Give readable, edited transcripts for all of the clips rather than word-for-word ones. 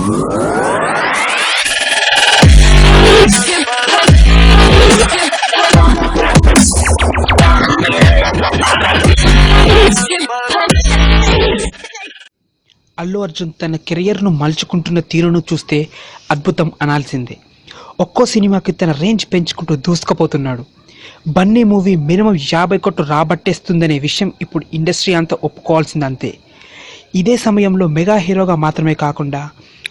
అల్లు అర్జున్ తన కెరియర్ను మలుచుకుంటున్న తీరును చూస్తే అద్భుతం అనాల్సిందే. ఒక్కో సినిమాకి తన రేంజ్ పెంచుకుంటూ దూసుకుపోతున్నాడు. బన్నీ మూవీ మినిమం 50 కోట్లు రాబట్టేస్తుందనే విషయం ఇప్పుడు ఇండస్ట్రీ అంతా ఒప్పుకోవాల్సిందంతే. ఇదే సమయంలో మెగా హీరోగా మాత్రమే కాకుండా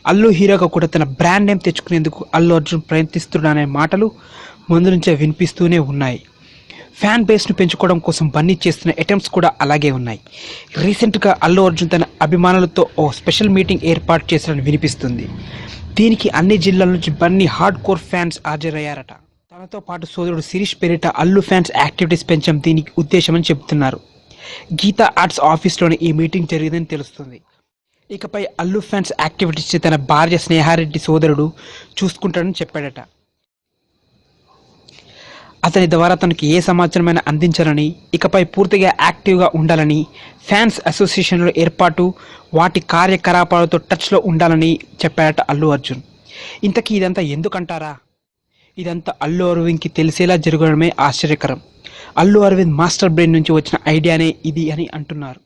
అల్లు హీరోగా కూడా తన బ్రాండ్ నేమ్ తెచ్చుకునేందుకు అల్లు అర్జున్ ప్రయత్నిస్తున్నాడనే మాటలు ముందు నుంచే వినిపిస్తూనే ఉన్నాయి. ఫ్యాన్ బేస్ను పెంచుకోవడం కోసం బన్నీ చేస్తున్న అటెంప్ట్స్ కూడా అలాగే ఉన్నాయి. రీసెంట్గా అల్లు అర్జున్ తన అభిమానులతో ఓ స్పెషల్ మీటింగ్ ఏర్పాటు చేశారని వినిపిస్తుంది. దీనికి అన్ని జిల్లాల నుంచి బన్నీ హార్డ్ కోర్ ఫ్యాన్స్ హాజరయ్యారట. తనతో పాటు సోదరుడు శిరీష్ పేరిట అల్లు ఫ్యాన్స్ యాక్టివిటీస్ పెంచడం దీనికి ఉద్దేశమని చెబుతున్నారు. గీతా ఆర్ట్స్ ఆఫీస్లోనే ఈ మీటింగ్ జరిగిందని తెలుస్తుంది. ఇకపై అల్లు ఫ్యాన్స్ యాక్టివిటీస్ తన భార్య స్నేహారెడ్డి సోదరుడు చూసుకుంటాడని చెప్పాడట. అతని ద్వారా తనకి ఏ సమాచారమైనా అందించాలని, ఇకపై పూర్తిగా యాక్టివ్గా ఉండాలని, ఫ్యాన్స్ అసోసియేషన్లో ఏర్పాటు, వాటి కార్యకలాపాలతో టచ్లో ఉండాలని చెప్పాడట అల్లు అర్జున్. ఇంతకీ ఇదంతా ఎందుకంటారా? ఇదంతా అల్లు అరవింద్కి తెలిసేలా జరగడమే ఆశ్చర్యకరం. అల్లు అరవింద్ మాస్టర్ బ్రెయిన్ నుంచి వచ్చిన ఐడియానే ఇది అని అంటున్నారు.